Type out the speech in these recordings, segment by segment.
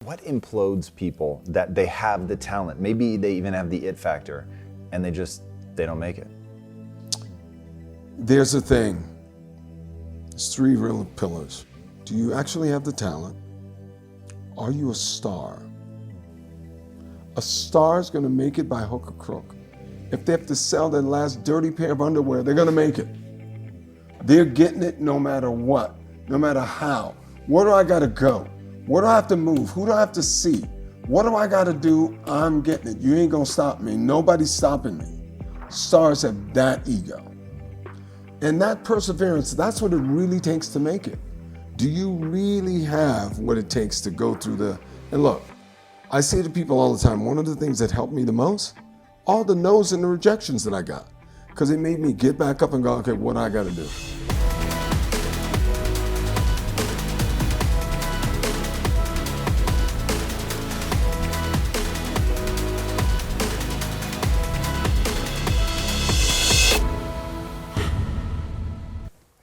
What implodes people that they have the talent? Maybe they even have the it factor and they don't make it. There's a thing. There's three real pillars. Do you actually have the talent? Are you a star? A star is going to make it by hook or crook. If they have to sell their last dirty pair of underwear, they're going to make it. They're getting it no matter what, no matter how. Where do I got to go? Where do I have to move? Who do I have to see? What do I got to do? I'm getting it. You ain't going to stop me. Nobody's stopping me. Stars have that ego. And that perseverance, that's what it really takes to make it. Do you really have what it takes to go through and look, I say to people all the time, one of the things that helped me the most, all the no's and the rejections that I got, because it made me get back up and go, okay, what do I got to do?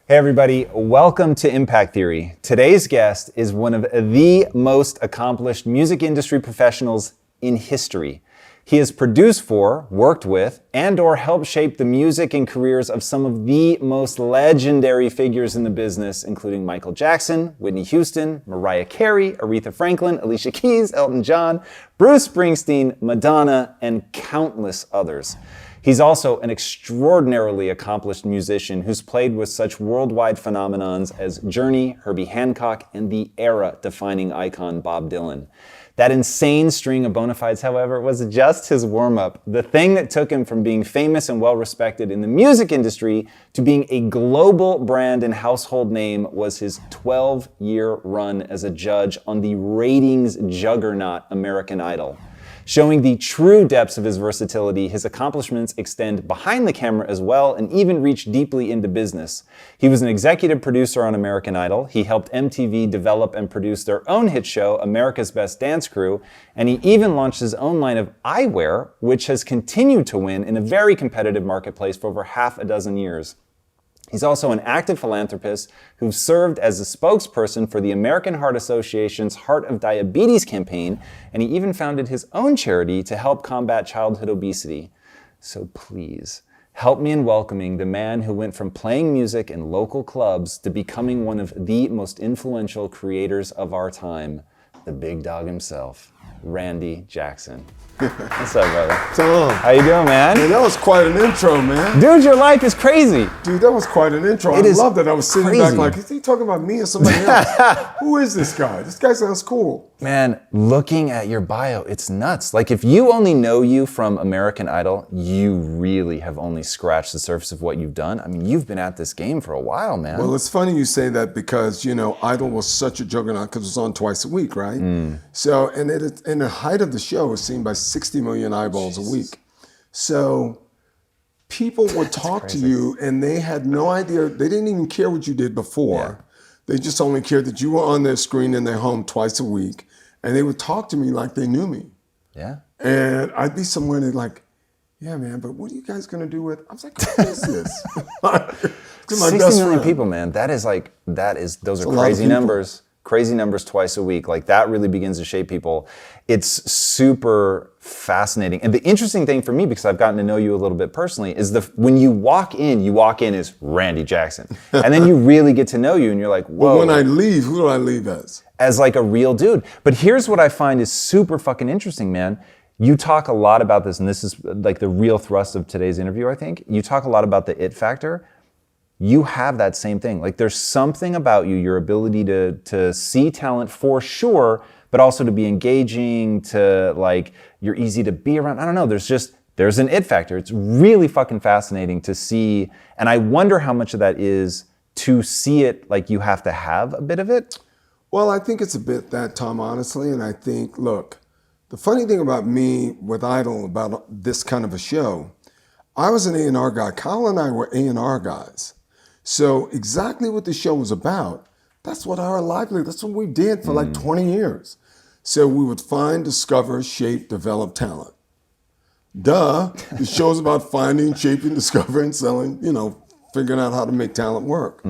Hey everybody, welcome to Impact Theory. Today's guest is one of the most accomplished music industry professionals in history. He has produced for, worked with, and/or helped shape the music and careers of some of the most legendary figures in the business, including Michael Jackson, Whitney Houston, Mariah Carey, Aretha Franklin, Alicia Keys, Elton John, Bruce Springsteen, Madonna, and countless others. He's also an extraordinarily accomplished musician who's played with such worldwide phenomenons as Journey, Herbie Hancock, and the era-defining icon Bob Dylan. That insane string of bona fides, however, was just his warm-up. The thing that took him from being famous and well-respected in the music industry to being a global brand and household name was his 12-year run as a judge on the ratings juggernaut American Idol. Showing the true depths of his versatility, his accomplishments extend behind the camera as well and even reach deeply into business. He was an executive producer on American Idol. He helped MTV develop and produce their own hit show, America's Best Dance Crew, and he even launched his own line of eyewear, which has continued to win in a very competitive marketplace for over half a dozen years. He's also an active philanthropist who served as a spokesperson for the American Heart Association's Heart of Diabetes campaign, and he even founded his own charity to help combat childhood obesity. So please, help me in welcoming the man who went from playing music in local clubs to becoming one of the most influential creators of our time, the big dog himself, Randy Jackson. What's up, brother? Tom. How you doing, man? Man, that was quite an intro, man. Dude, your life is crazy. Dude, that was quite an intro. I love that. I was sitting back like, is he talking about me or somebody else? Who is this guy? This guy sounds cool. Man, looking at your bio, it's nuts. Like if you only know you from American Idol, you really have only scratched the surface of what you've done. I mean, you've been at this game for a while, man. Well, it's funny you say that because, you know, Idol was such a juggernaut because it was on twice a week, right? So, and in the height of the show, it was seen by 60 million eyeballs a week. So people would talk to you and they had no idea, they didn't even care what you did before. Yeah. They just only cared that you were on their screen in their home twice a week. And they would talk to me like they knew me. Yeah. And I'd be somewhere and they'd like, yeah, man, but what are you guys going to do with, I was like, what is this? 60 million people, man. Those are crazy numbers. Crazy numbers twice a week. Like that really begins to shape people. It's super fascinating. And the interesting thing for me, because I've gotten to know you a little bit personally, is when you walk in as Randy Jackson. And then you really get to know you and you're like, whoa. But when I leave, who do I leave as? As like a real dude. But here's what I find is super fucking interesting, man. You talk a lot about this, and this is like the real thrust of today's interview, I think. You talk a lot about the it factor. You have that same thing. Like there's something about you, your ability to see talent for sure, but also to be engaging, to like, you're easy to be around. I don't know, there's an it factor. It's really fucking fascinating to see. And I wonder how much of that is to see it like you have to have a bit of it. Well, I think it's a bit that, Tom, honestly. And I think, look, the funny thing about me with Idol, about this kind of a show, I was an A&R guy. Kyle and I were A&R guys. So exactly what the show was about, that's what our livelihood, that's what we did for like 20 years. So we would find, discover, shape, develop talent. The show's about finding, shaping, discovering, selling, you know, figuring out how to make talent work.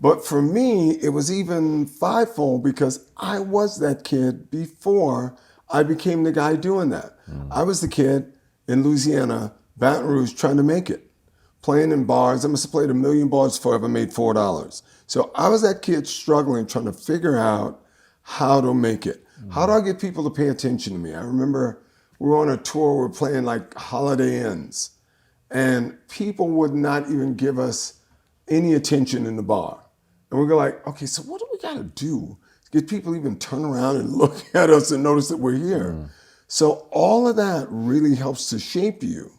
But for me, it was even fivefold because I was that kid before I became the guy doing that. I was the kid in Louisiana, Baton Rouge, trying to make it, playing in bars. I must have played 1,000,000 bars before I ever made $4. So I was that kid struggling, trying to figure out how to make it. How do I get people to pay attention to me? I remember we were on a tour, we were playing like Holiday Inns, and people would not even give us any attention in the bar. And we go like, okay, so what do we got to do to get people to even turn around and look at us and notice that we're here? So all of that really helps to shape you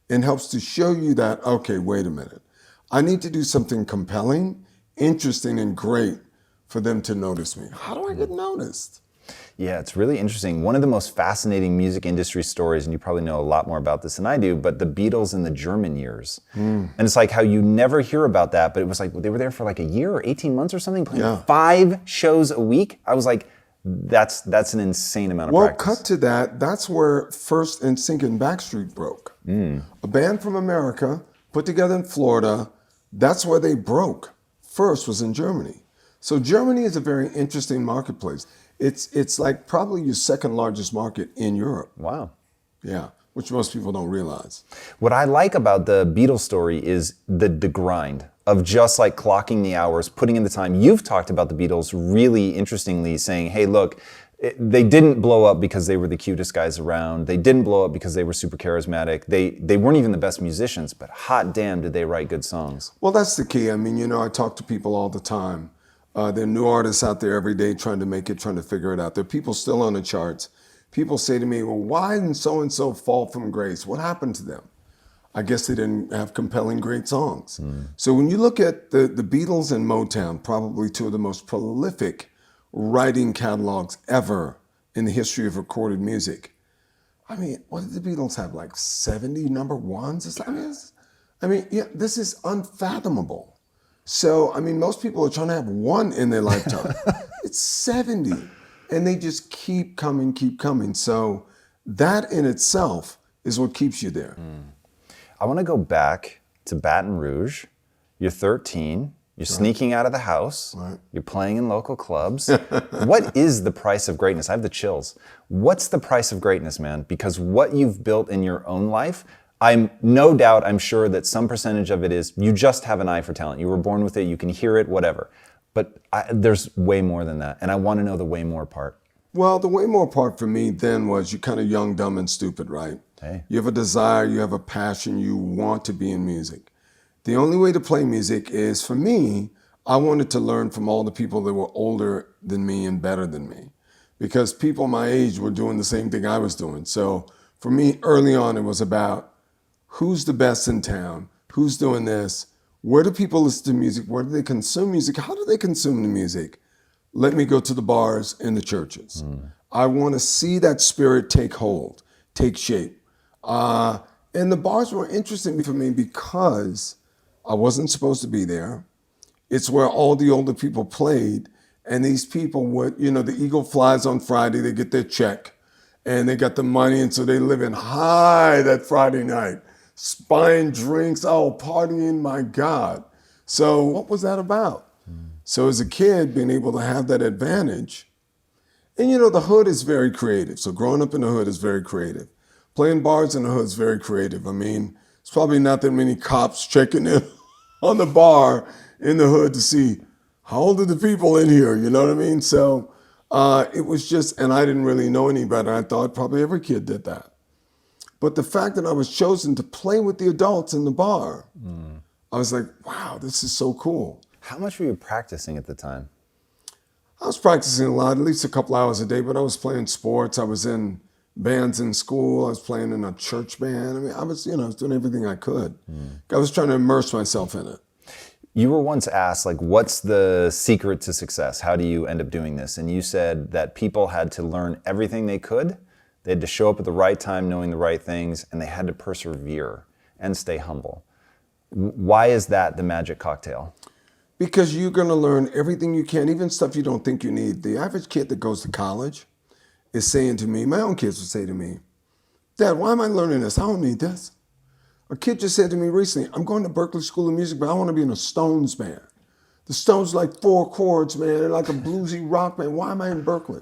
and helps to show you that, okay, wait a minute. I need to do something compelling, interesting, and great for them to notice me. How do I get noticed? Yeah, it's really interesting. One of the most fascinating music industry stories, and you probably know a lot more about this than I do, but the Beatles in the German years. And it's like how you never hear about that, but it was like they were there for like a year or 18 months or something, playing 5 shows a week. I was like, that's an insane amount of practice. Well, cut to that. That's where First and Sync and Backstreet broke. A band from America put together in Florida. That's where they broke. First was in Germany. So Germany is a very interesting marketplace. It's like probably your second largest market in Europe. Wow. Yeah, which most people don't realize. What I like about the Beatles story is the grind of just like clocking the hours, putting in the time. You've talked about the Beatles really interestingly saying, hey, look, they didn't blow up because they were the cutest guys around. They didn't blow up because they were super charismatic. They weren't even the best musicians, but hot damn, did they write good songs. Well, that's the key. I mean, I talk to people all the time. There are new artists out there every day trying to make it, trying to figure it out. There are people still on the charts. People say to me, well, why didn't so-and-so fall from grace? What happened to them? I guess they didn't have compelling, great songs. So when you look at the Beatles and Motown, probably two of the most prolific writing catalogs ever in the history of recorded music. I mean, what did the Beatles have, like 70 number ones? This is unfathomable. So, I mean, most people are trying to have one in their lifetime. It's 70. And they just keep coming. So that in itself is what keeps you there. I want to go back to Baton Rouge. You're 13. You're sneaking out of the house. You're playing in local clubs. What is the price of greatness? I have the chills. What's the price of greatness, man? Because what you've built in your own life, I'm sure that some percentage of it is you just have an eye for talent. You were born with it, you can hear it, whatever. But there's way more than that. And I want to know the way more part. Well, the way more part for me then was you're kind of young, dumb, and stupid, right? Hey. You have a desire, you have a passion, you want to be in music. The only way to play music is, for me, I wanted to learn from all the people that were older than me and better than me. Because people my age were doing the same thing I was doing. So for me, early on, it was about who's the best in town, who's doing this, where do people listen to music, where do they consume music, how do they consume the music? Let me go to the bars and the churches. I want to see that spirit take hold, take shape. And the bars were interesting for me because I wasn't supposed to be there. It's where all the older people played, and these people would, the eagle flies on Friday, they get their check, and they got the money, and so they live in high that Friday night. Buying drinks, partying, my God. So what was that about? So as a kid, being able to have that advantage, and the hood is very creative. So growing up in the hood is very creative. Playing bars in the hood is very creative. I mean, it's probably not that many cops checking in on the bar in the hood to see how old are the people in here, you know what I mean? So it was just, and I didn't really know any better. I thought probably every kid did that. But the fact that I was chosen to play with the adults in the bar, I was like, wow, this is so cool. How much were you practicing at the time? I was practicing a lot, at least a couple hours a day, but I was playing sports. I was in bands in school. I was playing in a church band. I mean, I was doing everything I could. I was trying to immerse myself in it. You were once asked, like, what's the secret to success? How do you end up doing this? And you said that people had to learn everything they could. They had to show up at the right time, knowing the right things, and they had to persevere and stay humble. Why is that the magic cocktail? Because you're going to learn everything you can, even stuff you don't think you need. The average kid that goes to college is saying to me, my own kids would say to me, Dad, why am I learning this? I don't need this. A kid just said to me recently, I'm going to Berklee School of Music, but I want to be in a Stones band. The Stones like 4 chords, man. They're like a bluesy rock band. Why am I in Berkeley?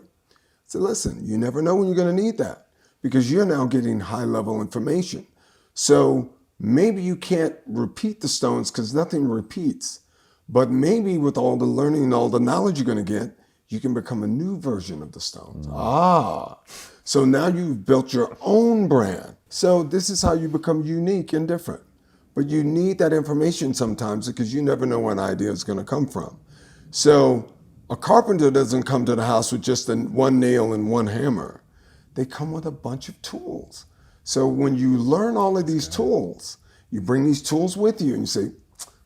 So listen, you never know when you're going to need that because you're now getting high-level information. So maybe you can't repeat the Stones because nothing repeats. But maybe with all the learning and all the knowledge you're going to get, you can become a new version of the Stones. So now you've built your own brand. So this is how you become unique and different. But you need that information sometimes because you never know where an idea is going to come from. So a carpenter doesn't come to the house with just one nail and one hammer. They come with a bunch of tools. So when you learn all of these tools, you bring these tools with you and you say,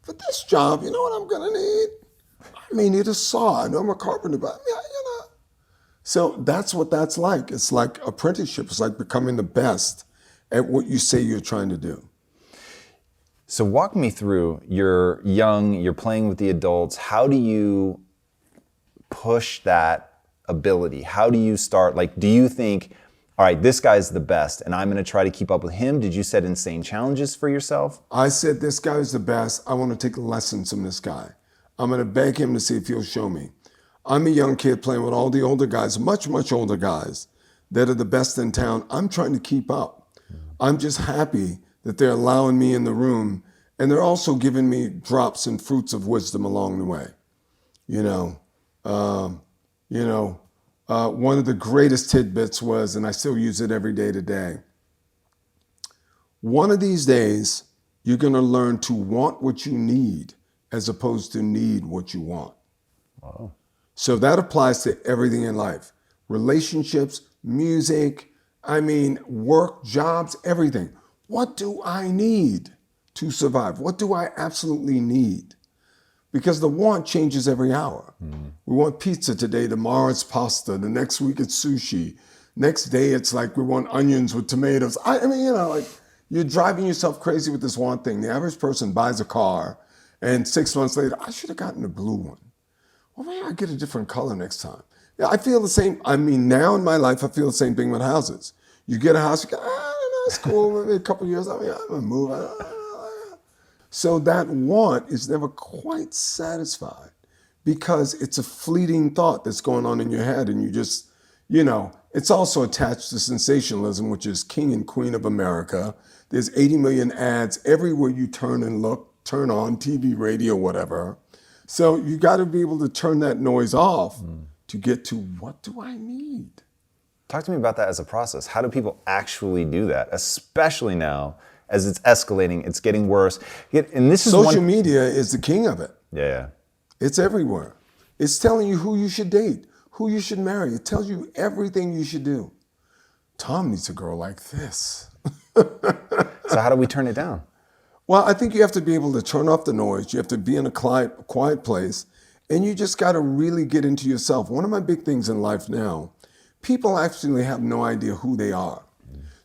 for this job, you know what I'm going to need? I may need a saw. I know I'm a carpenter, but So that's what that's like. It's like apprenticeship. It's like becoming the best at what you say you're trying to do. So walk me through, you're young, you're playing with the adults. How do you push that ability? How do you start? Like, do you think, all right, this guy's the best and I'm going to try to keep up with him? Did you set insane challenges for yourself? I said, this guy's the best. I want to take lessons from this guy. I'm going to beg him to see if he'll show me. I'm a young kid playing with all the older guys, much, much older guys that are the best in town. I'm trying to keep up. I'm just happy that they're allowing me in the room, and they're also giving me drops and fruits of wisdom along the way. One of the greatest tidbits was, and I still use it every day today, one of these days, you're going to learn to want what you need as opposed to need what you want. Wow. So that applies to everything in life. Relationships, music, work, jobs, everything. What do I need to survive? What do I absolutely need? Because the want changes every hour. We want pizza today, tomorrow it's pasta, the next week it's sushi. Next day it's like we want onions with tomatoes. You're driving yourself crazy with this want thing. The average person buys a car and 6 months later, I should have gotten a blue one. Well, maybe I'll get a different color next time. Yeah, I feel the same. Now in my life, I feel the same thing with houses. You get a house, you go, I don't know, it's cool. Maybe a couple of years, I'm going to move. So that want is never quite satisfied because it's a fleeting thought that's going on in your head. And you just, it's also attached to sensationalism, which is king and queen of America. There's 80 million ads everywhere you turn and look, turn on TV, radio, whatever. So you got to be able to turn that noise off to get to what do I need? Talk to me about that as a process. How do people actually do that, especially now as it's escalating, it's getting worse? And this is Social media is the king of it. Yeah. It's everywhere. It's telling you who you should date, who you should marry. It tells you everything you should do. Tom needs a girl like this. So how do we turn it down? Well, I think you have to be able to turn off the noise. You have to be in a quiet place, and you just got to really get into yourself. One of my big things in life now, people actually have no idea who they are.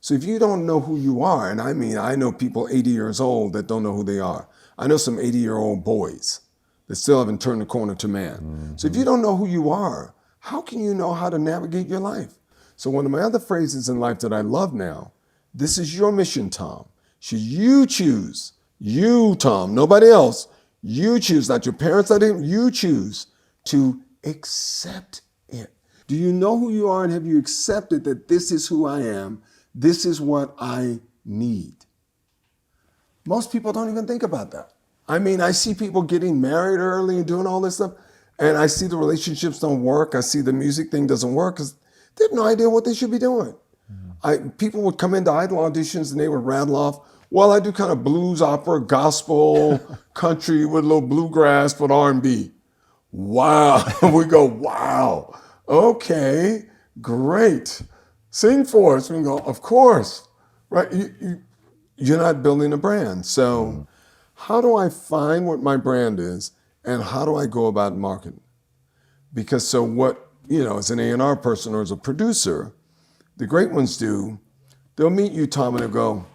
So if you don't know who you are, and I know people 80 years old that don't know who they are. I know some 80-year-old boys that still haven't turned the corner to man. So if you don't know who you are, how can you know how to navigate your life? So one of my other phrases in life that I love now, this is your mission, Tom. Should you choose, you, Tom, nobody else, you choose, not your parents, not him, you choose to accept it. Do you know who you are and have you accepted that this is who I am? This is what I need. Most people don't even think about that. I see people getting married early and doing all this stuff, and I see the relationships don't work. I see the music thing doesn't work because they have no idea what they should be doing. People would come into idol auditions and they would rattle off, well, I do kind of blues, opera, gospel, country with a little bluegrass, with R&B. Wow. We go, wow. Okay, great. Sing for us. We go, of course. Right? You're not building a brand. So how do I find what my brand is and how do I go about marketing? Because as an A&R person or as a producer, the great ones do, they'll meet you, Tom, and they'll go,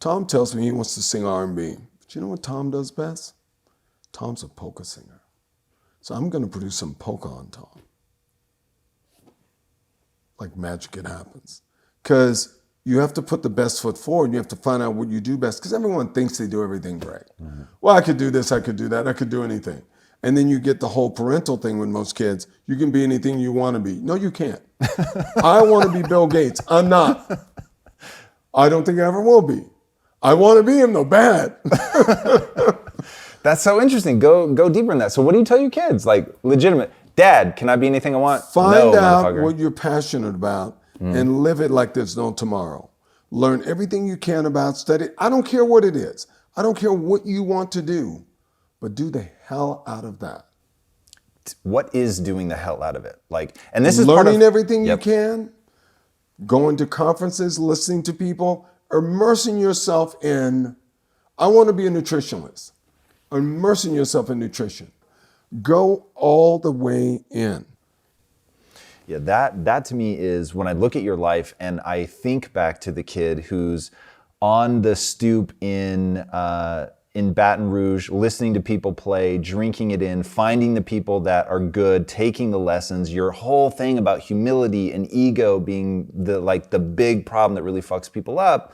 Tom tells me he wants to sing R&B. But you know what Tom does best? Tom's a polka singer. So I'm going to produce some polka on Tom. Like magic, it happens. Because you have to put the best foot forward. You have to find out what you do best. Because everyone thinks they do everything great. Well, I could do this, I could do that, I could do anything. And then you get the whole parental thing with most kids. You can be anything you want to be. No, you can't. I want to be Bill Gates. I'm not. I don't think I ever will be. I want to be him though, bad. That's so interesting. Go deeper in that. So what do you tell your kids? Like, legitimate, Dad, can I be anything I want? Find No, out motherfucker. what you're passionate about and live it like there's no tomorrow. Learn everything you can about study. I don't care what it is. I don't care what you want to do, but do the hell out of that. What is doing the hell out of it? Like, and this is Learning part of, everything Yep. you can, going to conferences, listening to people, immersing yourself in, I want to be a nutritionist. Immersing yourself in nutrition. Go all the way in. Yeah, that to me is when I look at your life and I think back to the kid who's on the stoop in Baton Rouge, listening to people play, drinking it in, finding the people that are good, taking the lessons. Your whole thing about humility and ego being the big problem that really fucks people up.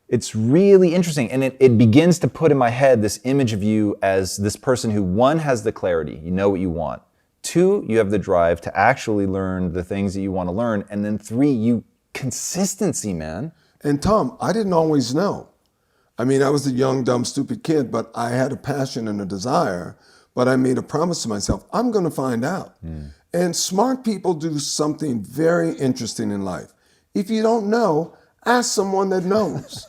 It's really interesting, and it begins to put in my head this image of you as this person who, one, has the clarity, you know what you want. Two, you have the drive to actually learn the things that you want to learn. And then three, consistency, man. And Tom, I didn't always know. I mean, I was a young, dumb, stupid kid, but I had a passion and a desire, but I made a promise to myself, I'm going to find out. And smart people do something very interesting in life. If you don't know, ask someone that knows.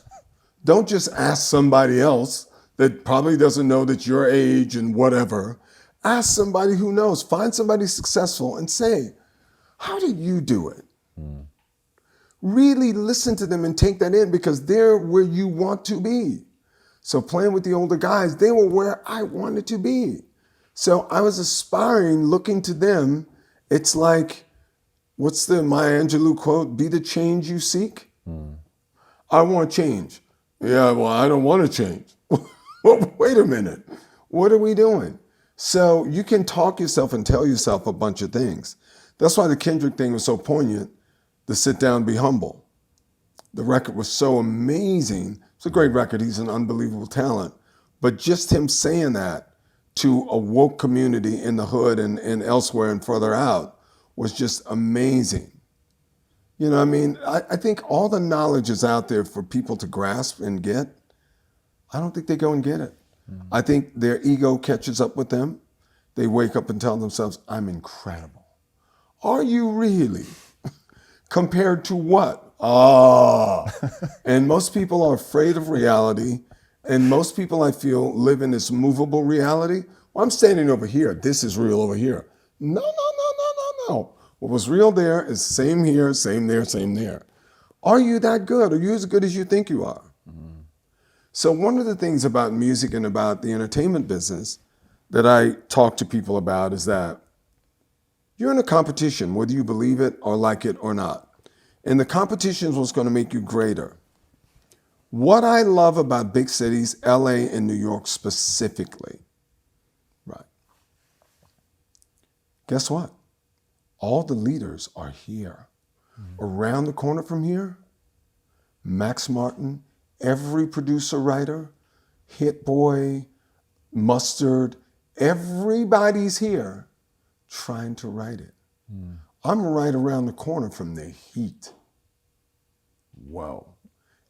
Don't just ask somebody else that probably doesn't know that your age and whatever. Ask somebody who knows. Find somebody successful and say, how did you do it? Really listen to them and take that in because they're where you want to be. So playing with the older guys, they were where I wanted to be. So I was aspiring, looking to them. It's like, what's the Maya Angelou quote? Be the change you seek. I want change. Yeah, well, I don't want to change. Wait a minute. What are we doing? So you can talk yourself and tell yourself a bunch of things. That's why the Kendrick thing was so poignant, the Sit Down, Be Humble. The record was so amazing. It's a great record. He's an unbelievable talent. But just him saying that to a woke community in the hood and elsewhere and further out was just amazing. You know what I mean? I think all the knowledge is out there for people to grasp and get. I don't think they go and get it. I think their ego catches up with them. They wake up and tell themselves, I'm incredible. Are you really? Compared to what? And most people are afraid of reality. And most people, I feel, live in this movable reality. Well, I'm standing over here. This is real over here. No. What was real there is same here, same there, same there. Are you that good? Are you as good as you think you are? So one of the things about music and about the entertainment business that I talk to people about is that you're in a competition, whether you believe it or like it or not. And the competition is what's going to make you greater. What I love about big cities, LA and New York specifically, right? Guess what? All the leaders are here. Around the corner from here, Max Martin, every producer, writer, Hit Boy, Mustard, everybody's here trying to write it. I'm right around the corner from the heat. Whoa.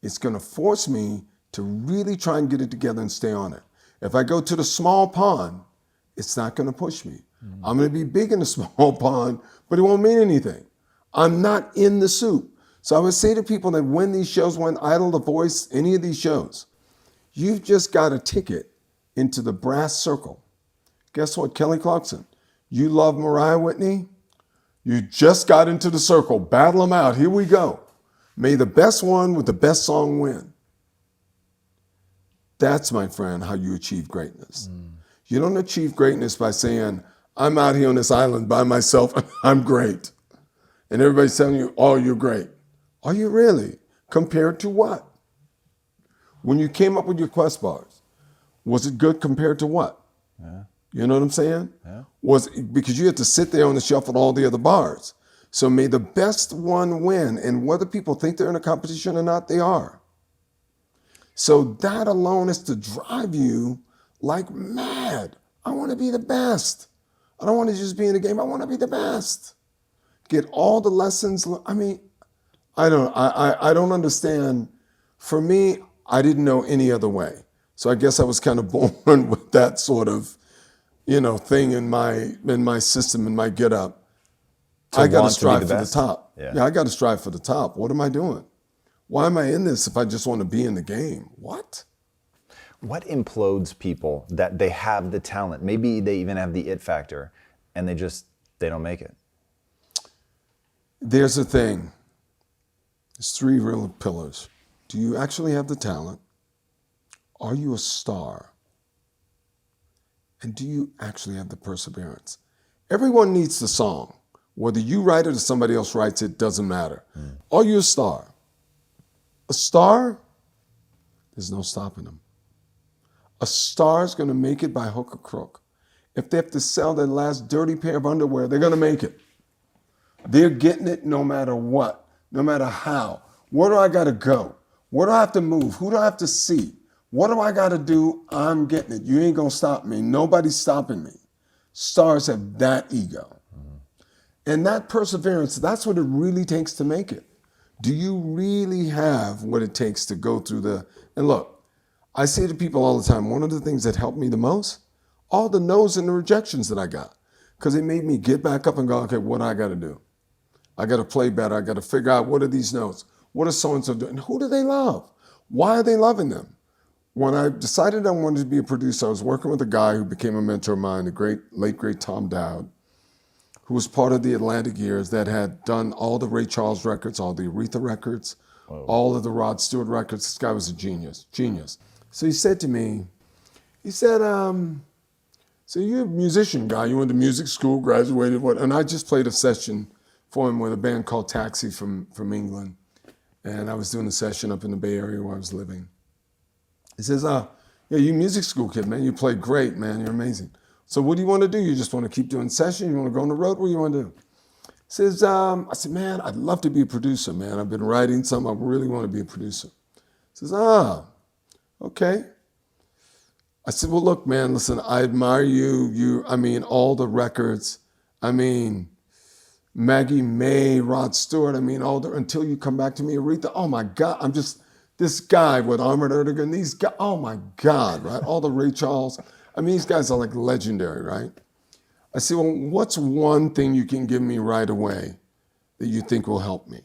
It's going to force me to really try and get it together and stay on it. If I go to the small pond, it's not going to push me. I'm going to be big in the small pond, but it won't mean anything. I'm not in the soup. So I would say to people that when these shows went Idol, The Voice, any of these shows, you've just got a ticket into the brass circle. Guess what, Kelly Clarkson? You love Mariah Whitney? You just got into the circle. Battle them out. Here we go. May the best one with the best song win. That's, my friend, how you achieve greatness. You don't achieve greatness by saying, I'm out here on this island by myself and I'm great. And everybody's telling you, oh, you're great. Are you really? Compared to what? When you came up with your Quest bars, was it good compared to what? Yeah. You know what I'm saying? Yeah. Because you had to sit there on the shelf with all the other bars. So may the best one win. And whether people think they're in a competition or not, they are. So that alone is to drive you like mad. I want to be the best. I don't want to just be in the game. I want to be the best. Get all the lessons. I mean, I don't understand. For me, I didn't know any other way. So I guess I was kind of born with that sort of, thing in my system, in my get up. I got to strive for the top. Yeah, I got to strive for the top. What am I doing? Why am I in this if I just want to be in the game? What implodes people that they have the talent? Maybe they even have the it factor, and they don't make it. There's a thing. There's three real pillars. Do you actually have the talent? Are you a star? And do you actually have the perseverance? Everyone needs the song. Whether you write it or somebody else writes it, doesn't matter. Are you a star? A star, there's no stopping them. A star is going to make it by hook or crook. If they have to sell their last dirty pair of underwear, they're going to make it. They're getting it no matter what, no matter how. Where do I got to go? Where do I have to move? Who do I have to see? What do I got to do? I'm getting it. You ain't going to stop me. Nobody's stopping me. Stars have that ego. And that perseverance, that's what it really takes to make it. Do you really have what it takes to go through and look, I say to people all the time, one of the things that helped me the most, all the no's and the rejections that I got, because it made me get back up and go, okay, what do I got to do? I got to play better. I got to figure out what are these notes? What are so-and-so doing? Who do they love? Why are they loving them? When I decided I wanted to be a producer, I was working with a guy who became a mentor of mine, the late great Tom Bilyeu, who was part of the Atlantic Years that had done all the Ray Charles records, all the Aretha records, all of the Rod Stewart records. This guy was a genius. So he said to me, so you're a musician guy, you went to music school, graduated, what? And I just played a session for him with a band called Taxi from England. And I was doing a session up in the Bay Area where I was living. He says, yeah, you music school kid, man. You play great, man. You're amazing. So what do you want to do? You just want to keep doing sessions? You want to go on the road? What do you want to do? He says, I said, man, I'd love to be a producer, man. I've been writing something. I really want to be a producer. He says, okay. I said, well, look, man, listen, I admire you. All the records. Maggie May, Rod Stewart. Until you come back to me, Aretha. Oh my God, this guy with Armored Erdogan, these guys, oh my God, right? All the Ray Charles. These guys are like legendary, right? I said, well, what's one thing you can give me right away that you think will help me?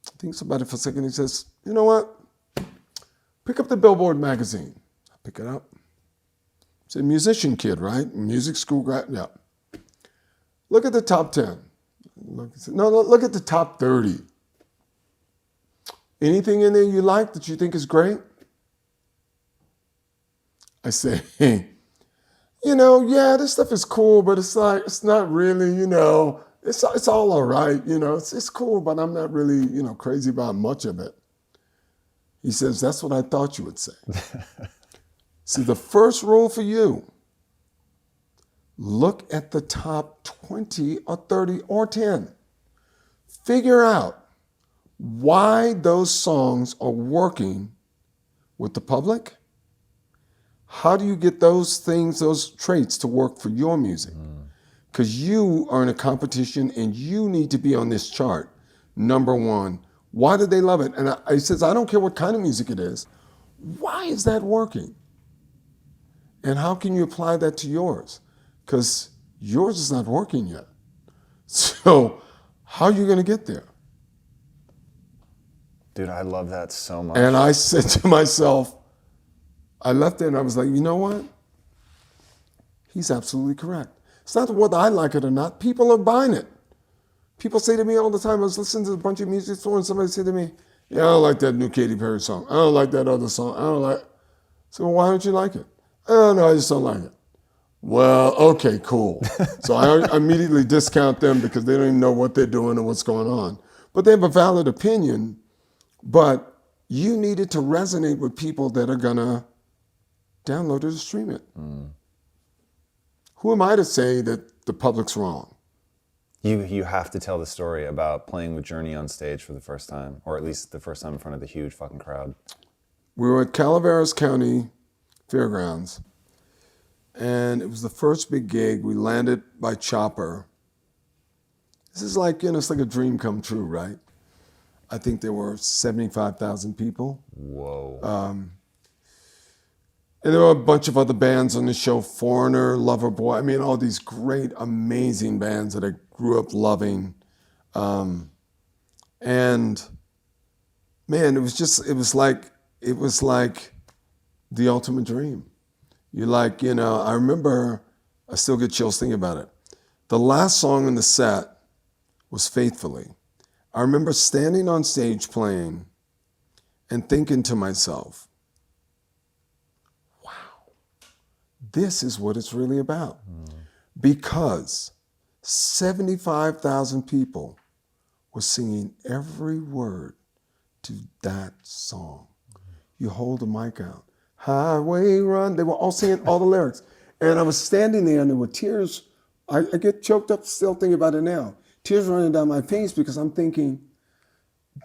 He thinks about it for a second. He says, you know what? Pick up the Billboard magazine. I pick it up. It's a musician kid, right? Music school grad, yeah. Look at the top 10. Look at the top 30. Anything in there you like that you think is great? I say, yeah, this stuff is cool, but it's not really, it's all right, it's cool, but I'm not really, crazy about much of it. He says, that's what I thought you would say. See, the first rule for you, look at the top 20 or 30 or 10. Figure out why those songs are working with the public. How do you get those things, those traits to work for your music? Because you are in a competition and you need to be on this chart. Number one, why do they love it? And he says, I don't care what kind of music it is. Why is that working? And how can you apply that to yours? Because yours is not working yet. So how are you going to get there? Dude, I love that so much. And I said to myself, I left there and I was like, you know what? He's absolutely correct. It's not whether I like it or not. People are buying it. People say to me all the time, I was listening to a bunch of music stores and somebody said to me, yeah, I don't like that new Katy Perry song. I don't like that other song. I don't like it. So why don't you like it? Oh, no, I just don't like it. Well, okay, cool. So I immediately discount them because they don't even know what they're doing or what's going on. But they have a valid opinion, but you need it to resonate with people that are going to download it or stream it. Who am I to say that the public's wrong? You have to tell the story about playing with Journey on stage for the first time, or at least the first time in front of the huge fucking crowd. We were at Calaveras County Fairgrounds, And it was the first big gig. We landed by chopper. This is like, it's like a dream come true, right? I think there were 75,000 people. Whoa. And there were a bunch of other bands on the show, Foreigner, Loverboy. I mean, all these great, amazing bands that I grew up loving. And man, it was like the ultimate dream. You're like, I remember, I still get chills thinking about it. The last song in the set was Faithfully. I remember standing on stage playing and thinking to myself, wow, this is what it's really about. Because 75,000 people were singing every word to that song. You hold the mic out. Highway run. They were all singing all the lyrics. And I was standing there and there were tears. I get choked up still thinking about it now. Tears running down my face because I'm thinking,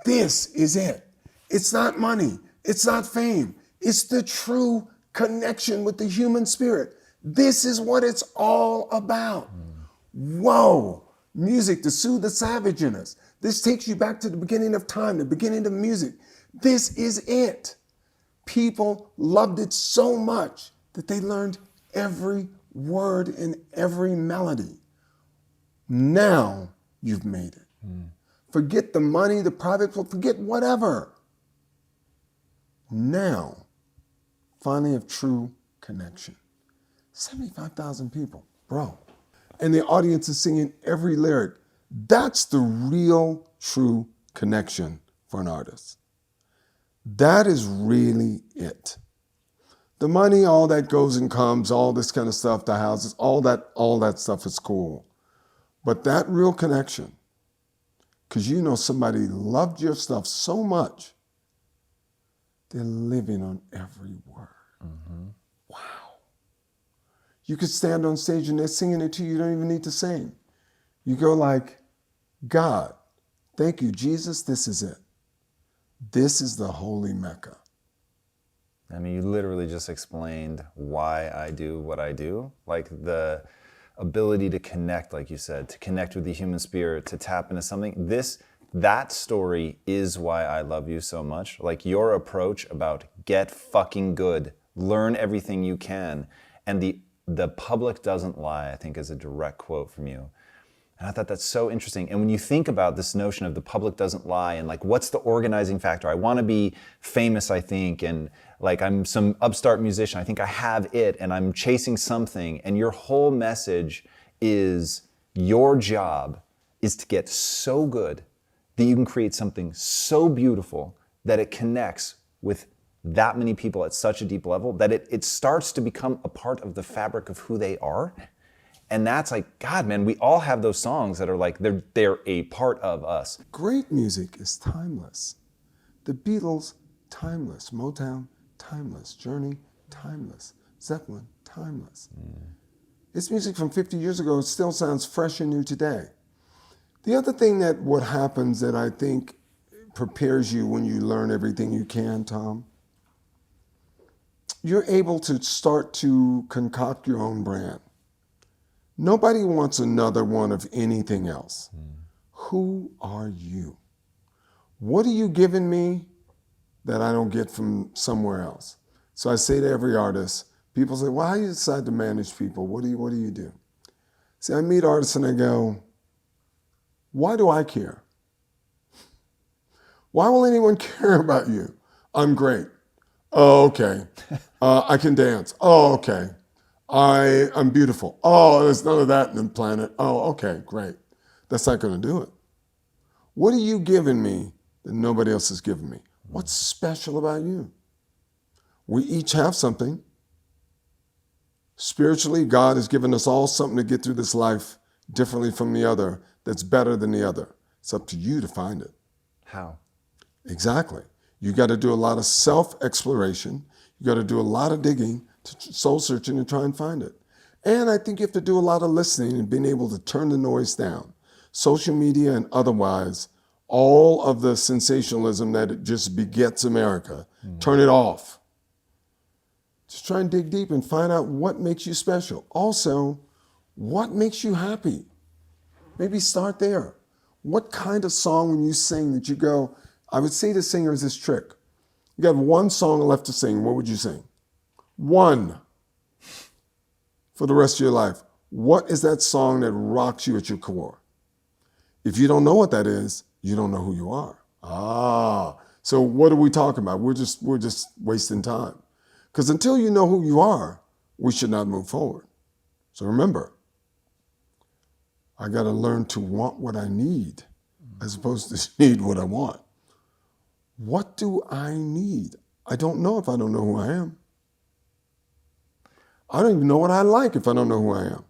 this is it. It's not money. It's not fame. It's the true connection with the human spirit. This is what it's all about. Whoa. Music to soothe the savage in us. This takes you back to the beginning of time, the beginning of music. This is it. People loved it so much that they learned every word and every melody. Now you've made it. Forget the money, the private, forget whatever. Now, finally have true connection. 75,000 people, bro. And the audience is singing every lyric. That's the real, true connection for an artist. That is really it. The money, all that goes and comes, all this kind of stuff, the houses, all that stuff is cool. But that real connection, because somebody loved your stuff so much, they're living on every word. Wow. You could stand on stage and they're singing it to you. You don't even need to sing. You go like, God, thank you, Jesus, this is it. This is the holy Mecca. I mean, you literally just explained why I do what I do. Like the ability to connect, like you said, to connect with the human spirit, to tap into something. That story is why I love you so much. Like your approach about get fucking good, learn everything you can. And the public doesn't lie, I think is a direct quote from you. And I thought that's so interesting. And when you think about this notion of the public doesn't lie and like, what's the organizing factor? I want to be famous, I think, and like I'm some upstart musician. I think I have it and I'm chasing something. And your whole message is your job is to get so good that you can create something so beautiful that it connects with that many people at such a deep level that it starts to become a part of the fabric of who they are. And that's like, God, man, we all have those songs that are like, they're a part of us. Great music is timeless. The Beatles, timeless. Motown, timeless. Journey, timeless. Zeppelin, timeless. It's music from 50 years ago. It still sounds fresh and new today. The other thing what happens that I think prepares you when you learn everything you can, Tom, you're able to start to concoct your own brand. Nobody wants another one of anything else. Who are you? What are you giving me that I don't get from somewhere else? So I say to every artist, people say, well, how do you decide to manage people? What do you do? See, I meet artists and I go, why do I care? Why will anyone care about you? I'm great. Oh, okay. I can dance. Oh, okay. I'm beautiful. Oh, there's none of that in the planet. Oh, okay, great. That's not going to do it. What are you giving me that nobody else has given me? What's special about you? We each have something. Spiritually, God has given us all something to get through this life differently from the other that's better than the other. It's up to you to find it. How? Exactly. You got to do a lot of self-exploration. You got to do a lot of digging, soul searching to try and find it. And I think you have to do a lot of listening and being able to turn the noise down. Social media and otherwise, all of the sensationalism that it just begets America, turn it off. Just try and dig deep and find out what makes you special. Also, what makes you happy? Maybe start there. What kind of song when you sing that you go, I would say to singers this trick. You got one song left to sing, what would you sing? One for the rest of your life. What is that song that rocks you at your core? If you don't know what that is, you don't know who you are. So what are we talking about? We're just wasting time. Because until you know who you are, we should not move forward. So remember, I got to learn to want what I need as opposed to need what I want. What do I need? I don't know if I don't know who I am. I don't even know what I like if I don't know who I am.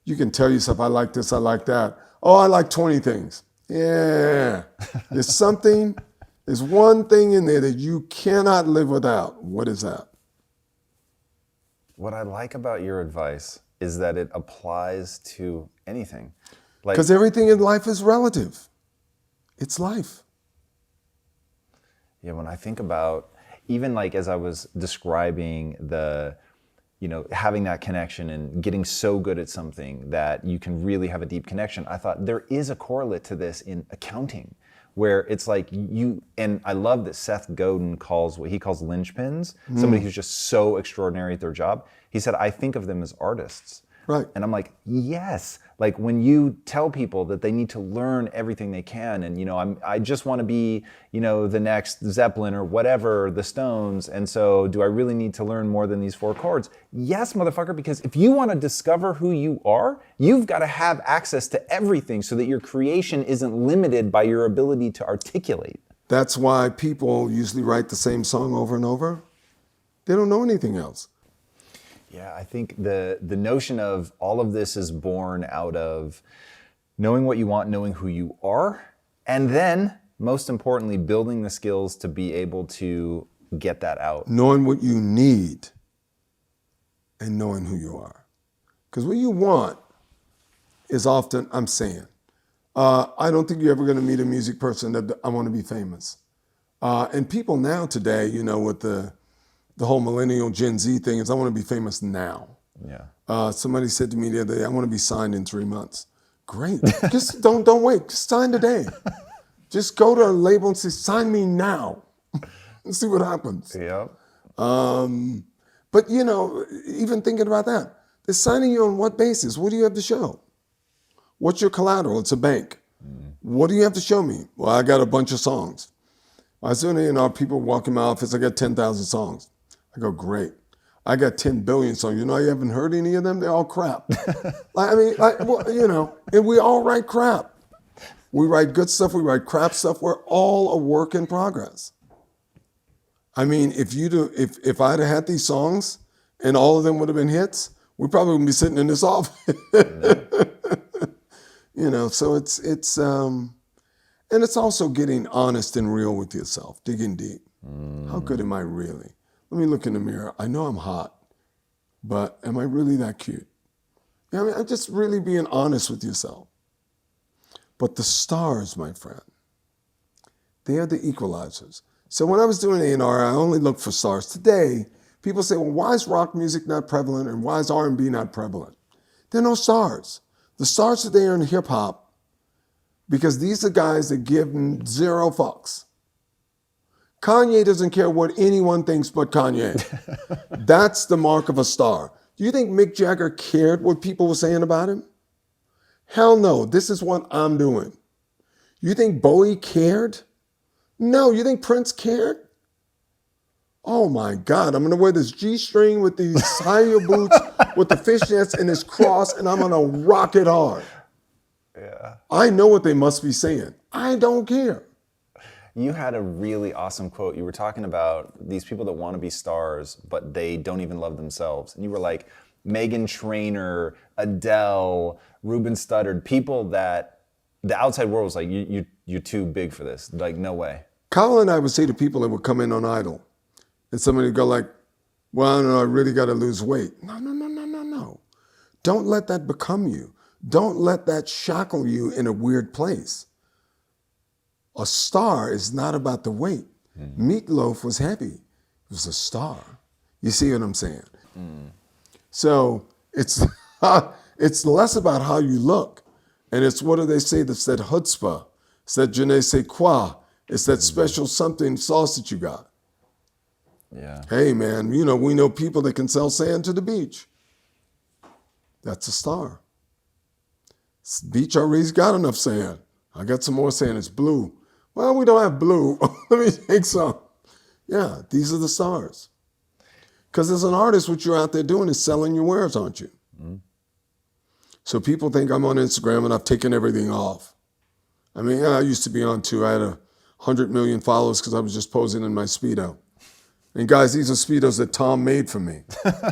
You can tell yourself, I like this, I like that. Oh, I like 20 things. Yeah. There's one thing in there that you cannot live without. What is that? What I like about your advice is that it applies to anything. Because everything in life is relative. It's life. Yeah, when I think about, even like as I was describing having that connection and getting so good at something that you can really have a deep connection, I thought there is a correlate to this in accounting, where it's like and I love that Seth Godin calls what he calls linchpins, somebody who's just so extraordinary at their job. He said, I think of them as artists. Right. And I'm like, yes. Like when you tell people that they need to learn everything they can, and I just want to be, the next Zeppelin or whatever, the Stones, and so do I really need to learn more than these 4 chords? Yes, motherfucker, because if you want to discover who you are, you've got to have access to everything so that your creation isn't limited by your ability to articulate. That's why people usually write the same song over and over. They don't know anything else. Yeah, I think the notion of all of this is born out of knowing what you want, knowing who you are, and then, most importantly, building the skills to be able to get that out. Knowing what you need and knowing who you are. Because what you want is often, I'm saying, I don't think you're ever going to meet a music person that I want to be famous. And people now today, with the whole millennial Gen Z thing is I want to be famous now. Yeah. Somebody said to me the other day, I want to be signed in 3 months. Great. Just don't wait. Just sign today. Just go to a label and say, sign me now. And see what happens. Yeah. But even thinking about that, they're signing you on what basis? What do you have to show? What's your collateral? It's a bank. What do you have to show me? Well, I got a bunch of songs. I said, people walk in my office, I got 10,000 songs. I go, great. I got 10 billion songs. You haven't heard any of them? They're all crap. And we all write crap. We write good stuff, we write crap stuff. We're all a work in progress. I mean, if I'd have had these songs and all of them would have been hits, we probably wouldn't be sitting in this office. So it's and it's also getting honest and real with yourself, digging deep. How good am I really? Let me look in the mirror. I know I'm hot, but am I really that cute? I'm just really being honest with yourself. But the stars, my friend, they are the equalizers. So when I was doing A&R, I only looked for stars. Today, people say, well, why is rock music not prevalent and why is R&B not prevalent? There are no stars. The stars today are in hip hop because these are guys that give zero fucks. Kanye doesn't care what anyone thinks but Kanye. That's the mark of a star. Do you think Mick Jagger cared what people were saying about him? Hell no, this is what I'm doing. You think Bowie cared? No, you think Prince cared? Oh my God, I'm gonna wear this G-string with these high-heel boots with the fishnets and this cross and I'm gonna rock it hard. Yeah. I know what they must be saying. I don't care. You had a really awesome quote. You were talking about these people that want to be stars, but they don't even love themselves. And you were like, Meghan Trainor, Adele, Ruben Studdard, people that the outside world was like, you're too big for this. Like, no way. Kyle and I would say to people that would come in on Idol, and somebody would go like, well, no, I really got to lose weight. No. Don't let that become you. Don't let that shackle you in a weird place. A star is not about the weight. Meatloaf was heavy. He was a star. You see what I'm saying? So it's it's less about how you look, and it's what do they say? That's that chutzpah. It's that je ne sais quoi. It's that special something sauce that you got. Yeah. Hey man, you know we know people that can sell sand to the beach. That's a star. Beach already's got enough sand. I got some more sand. It's blue. Well, we don't have blue. Let me take some. Yeah, these are the stars. Because as an artist, what you're out there doing is selling your wares, aren't you? Mm-hmm. So people think I'm on Instagram and I've taken everything off. I mean, I used to be on too. I had 100 million followers because I was just posing in my Speedo. And guys, these are Speedos that Tom made for me.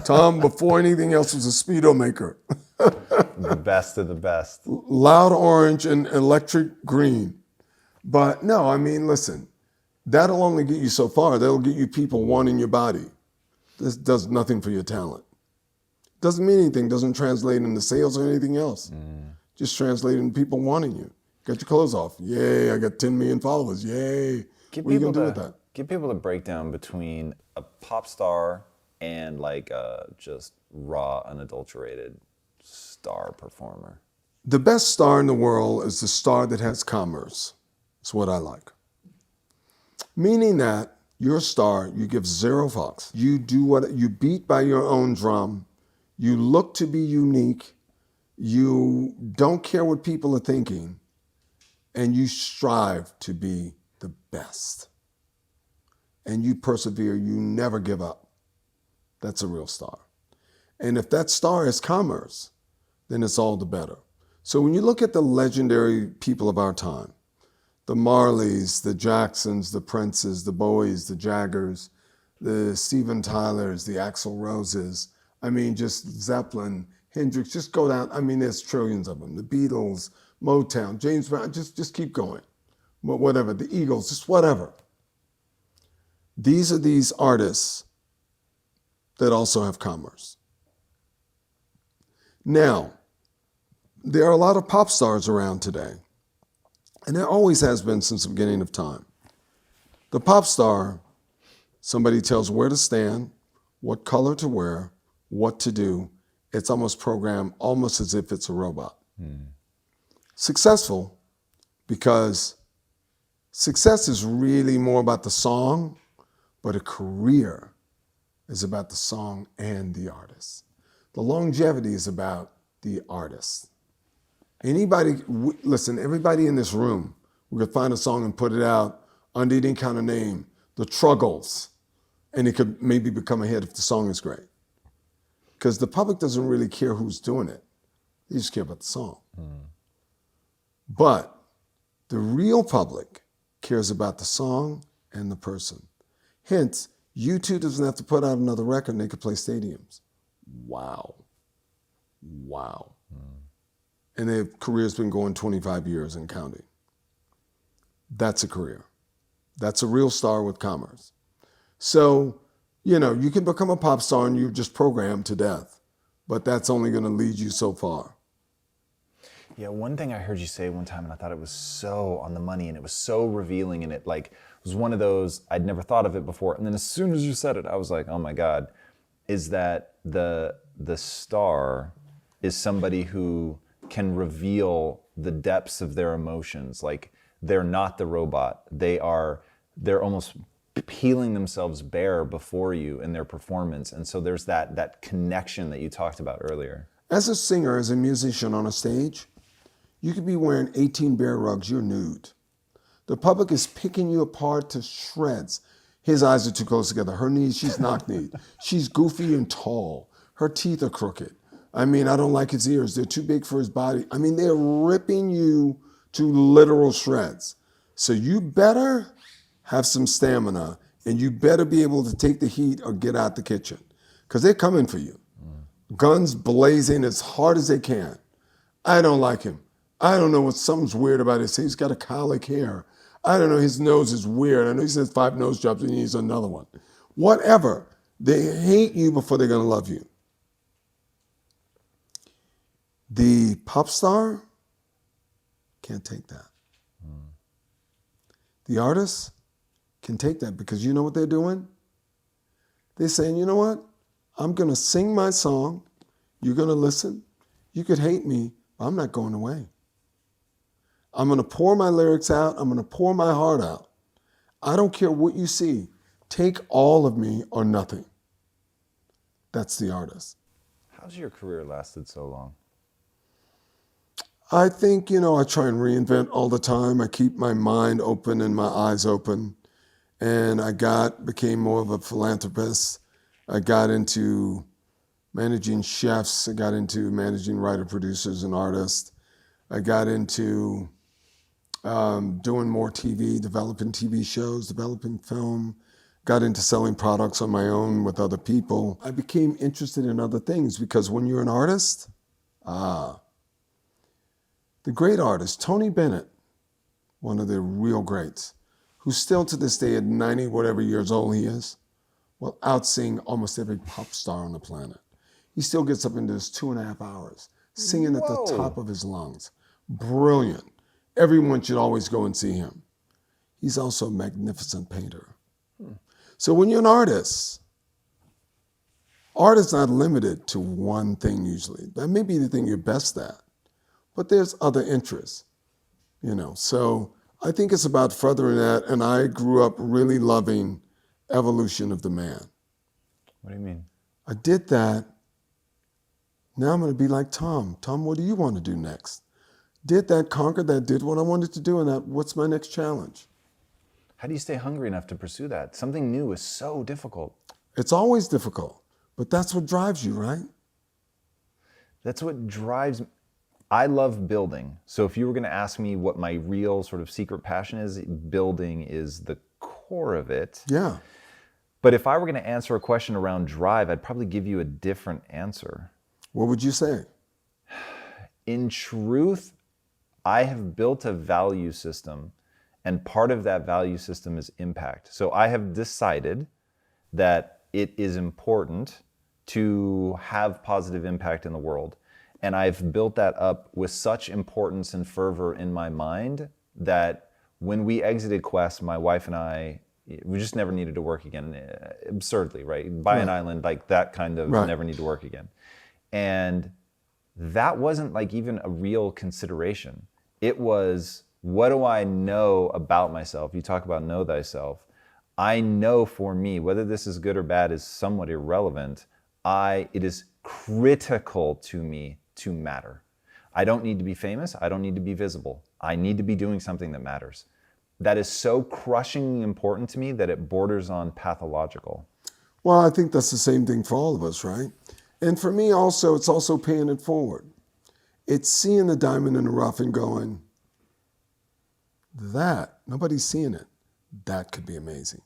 Tom, before anything else, was a Speedo maker. The best of the best. Loud orange and electric green. But no, I mean, listen, that'll only get you so far. That'll get you people wanting your body. This does nothing for your talent. Doesn't mean anything. Doesn't translate into sales or anything else. Just translate into people wanting you. Got your clothes off. Yay, I got 10 million followers. Yay. What are you going to do with that? Give people the breakdown between a pop star and like just raw, unadulterated star performer. The best star in the world is the star that has commerce. That's what I like. Meaning that you're a star, you give zero fucks. You do what you beat by your own drum. You look to be unique. You don't care what people are thinking. And you strive to be the best. And you persevere, you never give up. That's a real star. And if that star is commerce, then it's all the better. So when you look at the legendary people of our time, the Marleys, the Jacksons, the Princes, the Bowies, the Jaggers, the Steven Tylers, the Axl Roses, I mean, just Zeppelin, Hendrix, just go down. I mean, there's trillions of them. The Beatles, Motown, James Brown, just keep going. Whatever, the Eagles, just whatever. These are these artists that also have commerce. Now, there are a lot of pop stars around today, and there always has been since the beginning of time. The pop star, somebody tells where to stand, what color to wear, what to do. It's almost programmed almost as if it's a robot. Successful because success is really more about the song, but a career is about the song and the artist. The longevity is about the artist. Listen, everybody in this room, we could find a song and put it out under any kind of name, the Truggles, and it could maybe become a hit if the song is great. Because the public doesn't really care who's doing it. They just care about the song. But the real public cares about the song and the person. Hence, U2 doesn't have to put out another record and they could play stadiums. Wow. And their career's been going 25 years and counting. That's a career. That's a real star with commerce. So, you know, you can become a pop star and you're just programmed to death, but that's only going to lead you so far. Yeah, one thing I heard you say one time, and I thought it was so on the money, and it was so revealing, and it like was one of those, I'd never thought of it before, and then as soon as you said it, I was like, oh my God, is that the star is somebody who can reveal the depths of their emotions. Like, they're not the robot. They're almost peeling themselves bare before you in their performance. And so there's that connection that you talked about earlier. As a singer, as a musician on a stage, you could be wearing 18 bear rugs, you're nude. The public is picking you apart to shreds. His eyes are too close together. Her knees, she's knock-kneed. She's goofy and tall. Her teeth are crooked. I mean, I don't like his ears. They're too big for his body. I mean, they're ripping you to literal shreds. So you better have some stamina and you better be able to take the heat or get out the kitchen because they're coming for you. Guns blazing as hard as they can. I don't like him. I don't know what something's weird about his hair. He's got a colic hair. I don't know, his nose is weird. I know he says 5 nose jobs and he needs another one. Whatever. They hate you before they're gonna love you. The pop star can't take that. The artist can take that because you know what they're doing? They're saying, you know what? I'm going to sing my song. You're going to listen. You could hate me, but I'm not going away. I'm going to pour my lyrics out. I'm going to pour my heart out. I don't care what you see. Take all of me or nothing. That's the artist. How's your career lasted so long? I think, I try and reinvent all the time. I keep my mind open and my eyes open. And became more of a philanthropist. I got into managing chefs. I got into managing writer, producers, and artists. I got into doing more TV, developing TV shows, developing film. Got into selling products on my own with other people. I became interested in other things because when you're an artist, the great artist, Tony Bennett, one of the real greats, who still to this day at 90 whatever years old he is, will out-sing almost every pop star on the planet. He still gets up into his 2.5 hours, singing at the top of his lungs. Brilliant. Everyone should always go and see him. He's also a magnificent painter. So when you're an artist, art is not limited to one thing usually. That may be the thing you're best at, but there's other interests, So I think it's about furthering that, and I grew up really loving evolution of the man. What do you mean? I did that. Now I'm going to be like Tom. Tom, what do you want to do next? Did that, conquered that, did what I wanted to do, and what's my next challenge? How do you stay hungry enough to pursue that? Something new is so difficult. It's always difficult, but that's what drives you, right? That's what drives me. I love building. So if you were going to ask me what my real sort of secret passion is, building is the core of it. Yeah. But if I were going to answer a question around drive, I'd probably give you a different answer. What would you say? In truth, I have built a value system, and part of that value system is impact. So I have decided that it is important to have positive impact in the world. And I've built that up with such importance and fervor in my mind that when we exited Quest, my wife and I, we just never needed to work again. Absurdly, right? Buy an island, like that kind of never need to work again. And that wasn't like even a real consideration. It was, what do I know about myself? You talk about know thyself. I know for me, whether this is good or bad is somewhat irrelevant. It is critical to me to matter. I don't need to be famous. I don't need to be visible. I need to be doing something that matters. That is so crushingly important to me that it borders on pathological. Well, I think that's the same thing for all of us, right? And for me also, it's also paying it forward. It's seeing the diamond in the rough and going, nobody's seeing it. That could be amazing.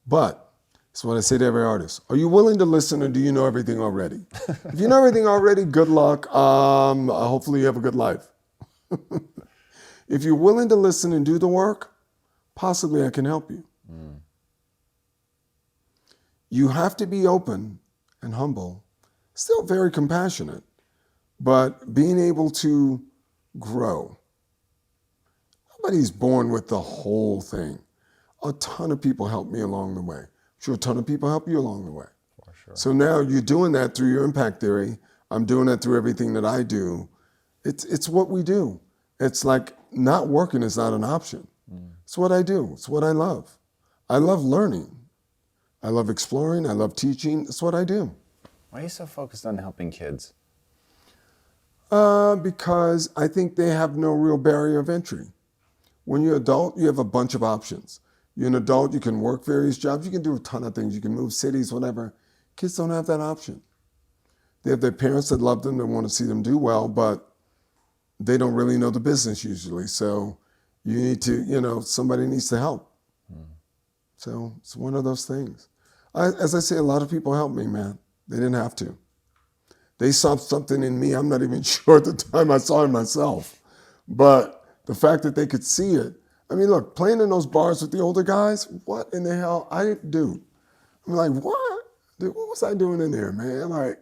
But it's what I say to every artist. Are you willing to listen, or do you know everything already? If you know everything already, good luck. Hopefully you have a good life. If you're willing to listen and do the work, possibly I can help you. You have to be open and humble, still very compassionate, but being able to grow. Nobody's born with the whole thing. A ton of people helped me along the way. I'm sure a ton of people help you along the way. For sure. So now you're doing that through your impact theory. I'm doing that through everything that I do. It's what we do. It's like not working is not an option. It's what I do. It's what I love. I love learning. I love exploring. I love teaching. It's what I do. Why are you so focused on helping kids? Because I think they have no real barrier of entry. When you're an adult, you have a bunch of options. You're an adult, you can work various jobs, you can do a ton of things, you can move cities, whatever. Kids don't have that option. They have their parents that love them, that want to see them do well, but they don't really know the business usually. So you need to, somebody needs to help. So it's one of those things. As I say, a lot of people helped me, man. They didn't have to. They saw something in me I'm not even sure at the time I saw in myself. But the fact that they could see it, I mean, look, playing in those bars with the older guys, what in the hell? I didn't do. I'm like, what? Dude, what was I doing in there, man? Like,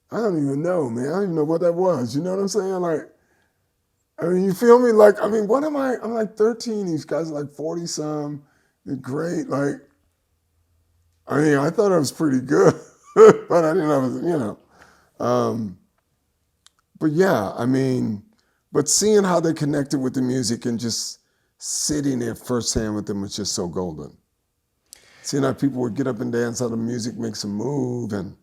I don't even know, man. I don't even know what that was. You know what I'm saying? Like, I mean, you feel me? Like, I mean, what am I? I'm like 13. These guys are like 40-some. They're great. Like, I mean, I thought I was pretty good, but I didn't have, but yeah, I mean, but seeing how they connected with the music and just sitting there firsthand with them was just so golden. Seeing how people would get up and dance, how the music makes them move, and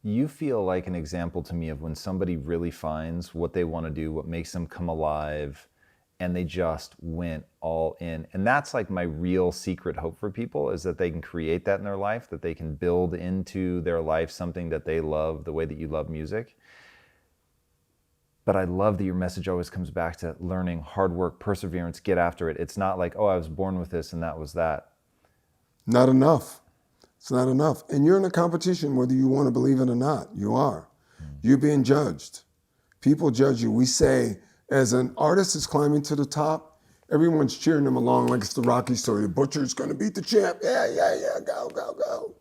You feel like an example to me of when somebody really finds what they want to do, what makes them come alive, and they just went all in. And that's like my real secret hope for people, is that they can create that in their life, that they can build into their life something that they love the way that you love music. But I love that your message always comes back to learning, hard work, perseverance, get after it. It's not like, oh, I was born with this and that was that. not enough. It's not enough. And you're in a competition, whether you want to believe it or not. You are. You're being judged. People judge you. We say, as an artist is climbing to the top, everyone's cheering them along like it's the Rocky story. The butcher's going to beat the champ. Yeah, go, go, go.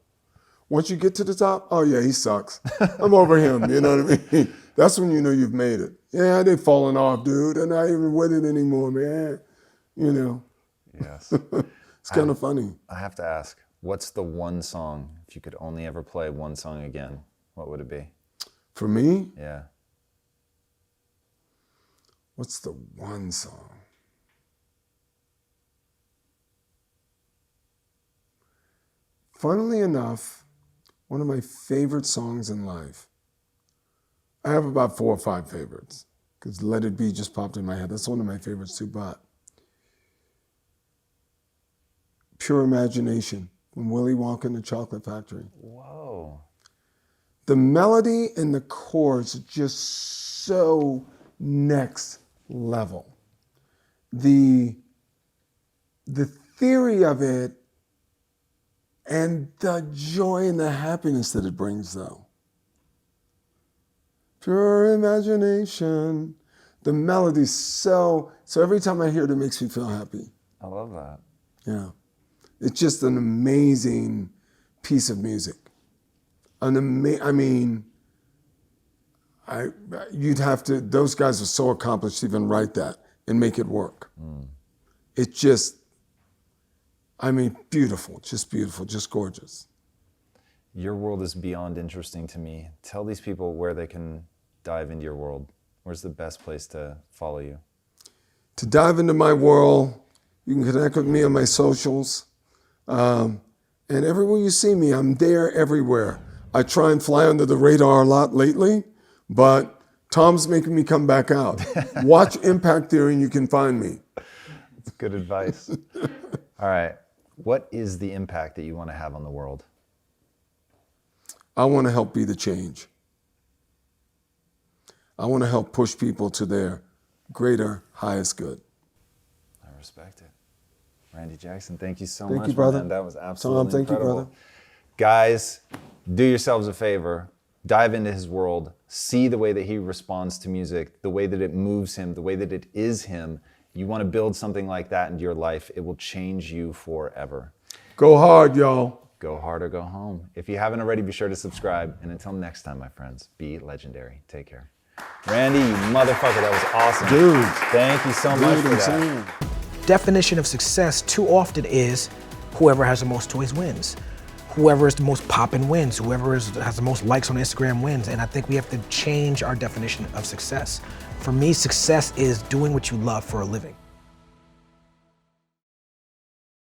Once you get to the top, oh yeah, he sucks. I'm over him, you know what I mean? That's when you know you've made it. Yeah, they've fallen off, dude. They're not even with it anymore, man. You know. Yes. It's kind of funny. I have to ask, what's the one song, if you could only ever play one song again, what would it be? For me, Yeah. what's the one song? Funnily enough, one of my favorite songs in life. I have about 4 or 5 favorites, because Let It Be just popped in my head. That's one of my favorites too, but Pure Imagination from Willy Wonka and the Chocolate Factory. Whoa. The melody and the chords are just so next level. The theory of it and the joy and the happiness that it brings, though. Pure imagination. The melody's so every time I hear it, it makes me feel happy. I love that. Yeah. It's just an amazing piece of music. You'd have to, those guys are so accomplished to even write that and make it work. It's just, beautiful, just gorgeous. Your world is beyond interesting to me. Tell these people where they can dive into your world. Where's the best place to follow you? To dive into my world, you can connect with me on my socials. And everywhere you see me, I'm there everywhere. I try and fly under the radar a lot lately, but Tom's making me come back out. Watch Impact Theory and you can find me. That's good advice. All right. What is the impact that you want to have on the world? I want to help be the change. I want to help push people to their greater, highest good. I respect it. Randy Jackson, thank you so Thank much, you, brother. man. That was absolutely Thank you, incredible. brother. Guys, do yourselves a favor. Dive into his world. See the way that he responds to music, the way that it moves him, the way that it is him. You want to build something like that into your life. It will change you forever. Go hard, y'all. Go hard or go home. If you haven't already, be sure to subscribe. And until next time, my friends, be legendary. Take care. Randy, you motherfucker, that was awesome. Dude. Thank you so much for that. Insane. Definition of success too often is whoever has the most toys wins. Whoever is the most poppin' wins. Whoever has the most likes on Instagram wins. And I think we have to change our definition of success. For me, success is doing what you love for a living.